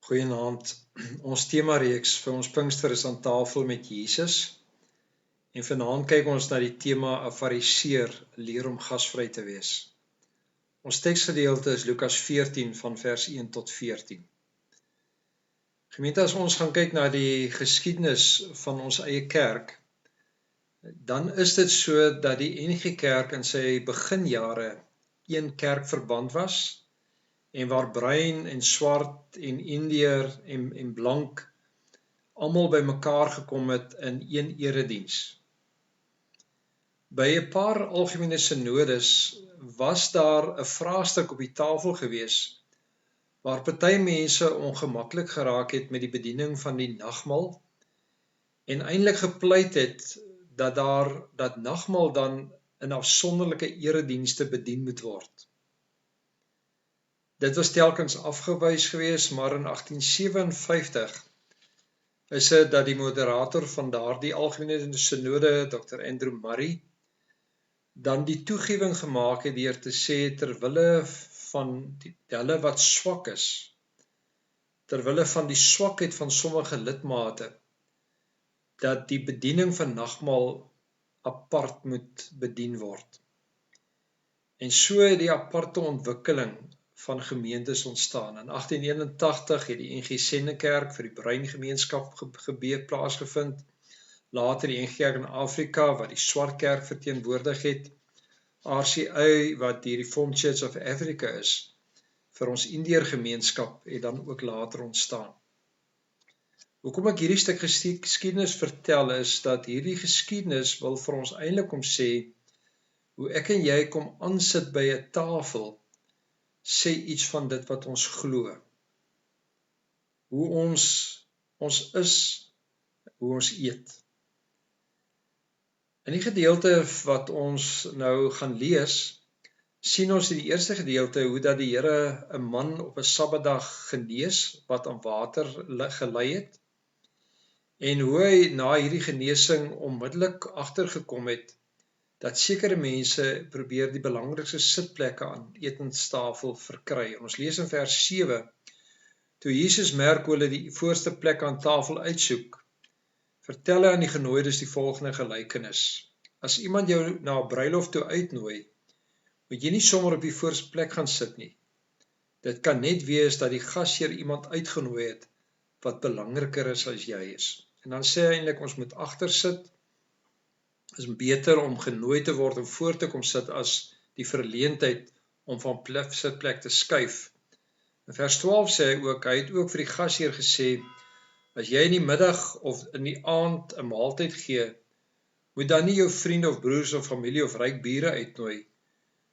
Goeienaand. Ons themareeks vir ons Pinkster is aan tafel met Jesus. En vanaand kyk ons na die tema 'n Fariseer leer om gasvry te wees. Ons teksgedeelte is Lukas 14 van vers 1 tot 14. Gemeente, as ons gaan kyk na die geskiedenis van ons eie kerk, dan is dit so dat die NG Kerk in sy beginjare een kerkverband was, en waar bruin en swart en Indiër en blank almal by mekaar gekom het in een erediens. By 'n paar algemene synodes was daar 'n vraagstuk op die tafel gewees waar party mense ongemaklik geraak het met die bediening van die nagmaal en eintlik gepleit het dat nagmaal dan in afsonderlike eredienste bedien moet word. Dit was telkens afgewys gewees, maar in 1857 is dit dat die moderator van daardie algemene synode, Dr. Andrew Murray, dan die toegewing gemaak het deur te sê terwille van hulle wat swak is, terwille van die swakheid van sommige lidmate, dat die bediening van nagmaal apart moet bedien word. En so het die aparte ontwikkeling van gemeentes ontstaan. In 1881 het die NG Sennekerk vir die bruin gemeenskap plaasgevind, later die NG Kerk in Afrika wat die swart kerk verteenwoordig het, RCA wat die Reformed Church of Africa is, vir ons Indiër gemeenskap het dan ook later ontstaan. Hoekom ek hierdie stuk geskiedenis vertel is dat hierdie geskiedenis wil vir ons eintlik kom sê, hoe ek en jy kom aansit by 'n tafel, sê iets van dit wat ons glo. Hoe ons is, hoe ons eet. In die gedeelte wat ons nou gaan lees, sien ons in die eerste gedeelte hoe dat die Here 'n man op 'n Sabbatdag genees wat aan water gelei het, en hoe hy na hierdie genesing onmiddellik agtergekom het dat sekere mense probeer die belangrikste sitplekke aan etenstafel verkry. En ons lees in vers 7, toe Jesus merk hoe hulle die voorste plek aan tafel uitsoek, vertel hy aan die genooides die volgende gelykenis. As iemand jou na 'n bruilof toe uitnooi, moet jy nie sommer op die voorste plek gaan sit nie. Dit kan net wees dat die gasheer iemand uitgenooi het wat belangriker is as jy is. En dan sê hy eintlik ons moet agter sit. Is beter om genooi te word om voor te kom sit as die verleentheid om van sitplek te skuif. In vers 12 sê hy ook, hy het ook vir die gasheer gesê, as jy in die middag of in die aand 'n maaltyd gee, moet dan nie jou vriende of broers of familie of ryk bure uitnooi,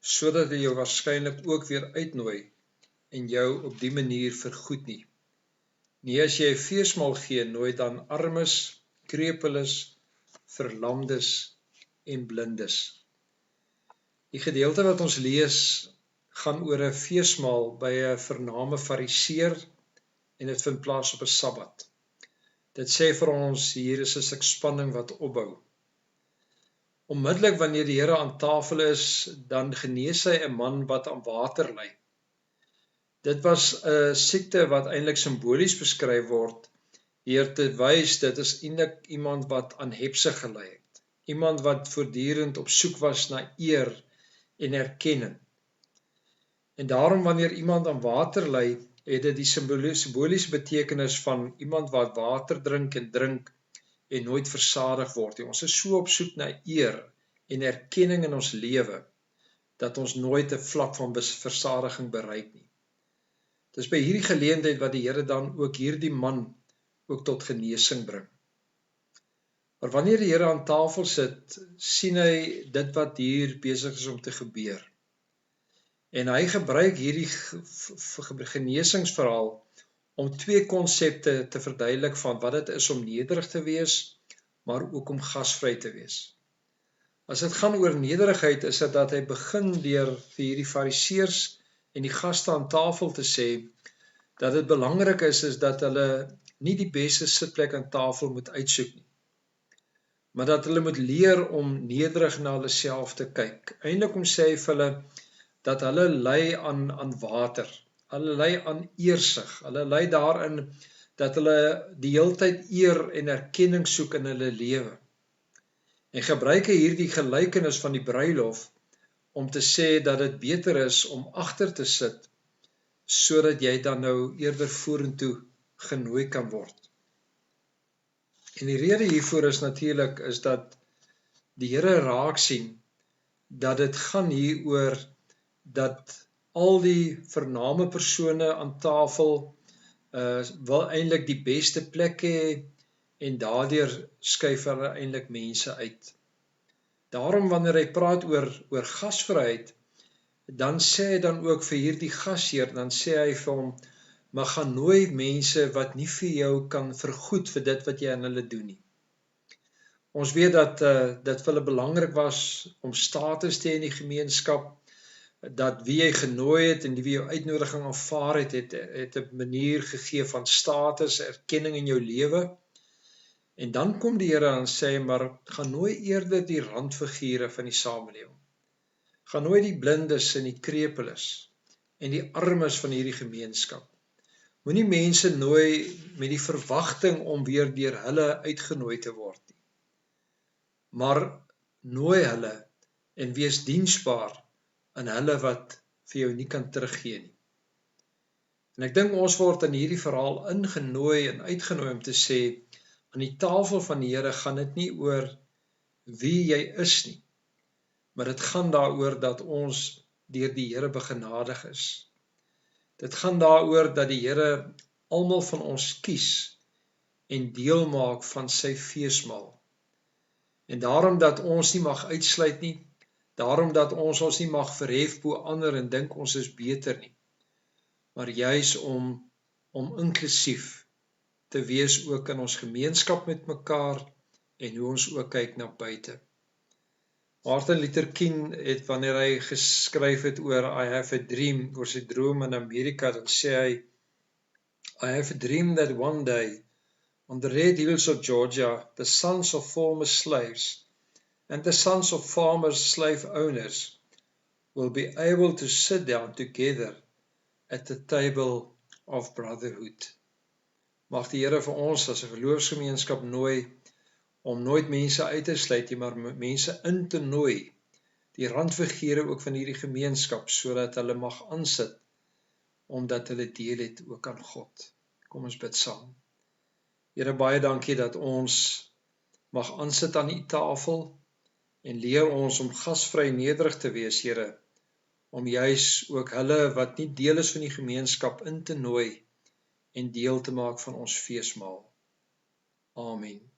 sodat hy jou waarskynlik ook weer uitnooi en jou op die manier vergoed nie. Nee, as jy 'n feesmaal gee, nooi dan armes, krepeles, verlamdes en blindes. Die gedeelte wat ons lees gaan oor 'n feesmaal by 'n vername Fariseer en dit vind plaas op 'n Sabbat. Dit sê vir ons hier is 'n stuk spanning wat opbou. Onmiddellik wanneer die Here aan tafel is, dan genees hy 'n man wat aan water ly. Dit was 'n siekte wat eintlik simbolies beskryf word deur te wys dit is eintlik iemand wat aan hepse gely het. Iemand wat voortdurend op soek was na eer en erkenning. En daarom wanneer iemand aan water ly, het dit die simboliese betekenis van iemand wat water drink en nooit versadig word. Ons is so op soek na eer en erkenning in ons lewe, dat ons nooit 'n vlak van versadiging bereik nie. Dis by hierdie geleentheid wat die Here dan ook hierdie man ook tot genesing bring. Maar wanneer die Here aan tafel sit, sien hy dit wat hier besig is om te gebeur. En hy gebruik hierdie genesingsverhaal om twee konsepte te verduidelik van wat dit is om nederig te wees, maar ook om gasvry te wees. As dit gaan oor nederigheid, is dit dat hy begin deur vir hierdie fariseërs en die gaste aan tafel te sê, dat dit belangrik is dat hulle nie die beste sitplek aan tafel moet uitsoek nie, maar dat hulle moet leer om nederig na hulle self te kyk. Eintlik om sê hy vir hulle, dat hulle ly aan water. Hulle lei aan eersig. Hulle lei daarin dat hulle die heeltyd eer en erkenning soek in hulle lewe. En gebruik hierdie gelykenis van die bruilof om te sê dat dit beter is om agter te sit, sodat jy dan nou eerder vorentoe genooi kan word. En die rede hiervoor is natuurlik is dat die Here raak sien dat dit gaan hier oor dat al die vername persone aan tafel wil eintlik die beste plek hê en daardeur skuif hulle eintlik mense uit. Daarom wanneer hy praat oor gasvryheid, dan sê hy dan ook vir hierdie gasheer, dan sê hy vir hom, maar gaan nooi mense wat nie vir jou kan vergoed vir dit wat jy aan hulle doen nie. Ons weet dat dit vir hulle belangrik was om status te hê in die gemeenskap, dat wie jy genooi het en wie jou uitnodiging aanvaar het 'n manier gegee van status, erkenning in jou lewe. En dan kom die Here en sê, maar gaan nooi eerder die randfigure van die samelewing. Gaan nooi die blindes en die krepeles en die armes van hierdie gemeenskap. Moenie mense nooi met die verwagting om weer deur hulle uitgenooi te word nie. Maar nooi hulle en wees diensbaar aan hulle wat vir jou nie kan teruggee nie. En ek dink ons word in hierdie verhaal ingenooi en uitgenooi om te sê, aan die tafel van die Here gaan dit nie oor wie jy is nie, maar dit gaan daaroor dat ons deur die Here begenadig is. Dit gaan daaroor dat die Here almal van ons kies en deel maak van sy feesmaal. En daarom dat ons nie mag uitsluit nie, daarom dat ons nie mag verhef bo ander en dink ons is beter nie, maar juis om inklusief te wees ook in ons gemeenskap met mekaar en hoe ons ook kyk na buite. Martin Luther King het, wanneer hy geskryf het oor I have a dream, oor sy droom in Amerika, dan sê hy, I have a dream that one day, on the red hills of Georgia, the sons of former slaves and the sons of former slave owners will be able to sit down together at the table of brotherhood. Mag die Here vir ons as 'n geloofsgemeenskap nooi om nooit mense uit te sluit nie, maar mense in te nooi, die randfigure ook van hierdie gemeenskap, sodat hulle mag aansit, omdat hulle deel het ook aan God. Kom ons bid saam. Here, baie dankie dat ons mag aansit aan die tafel en leer ons om gasvry nederig te wees, Here, om juis ook hulle wat nie deel is van die gemeenskap in te nooi en deel te maak van ons feesmaal. Amen.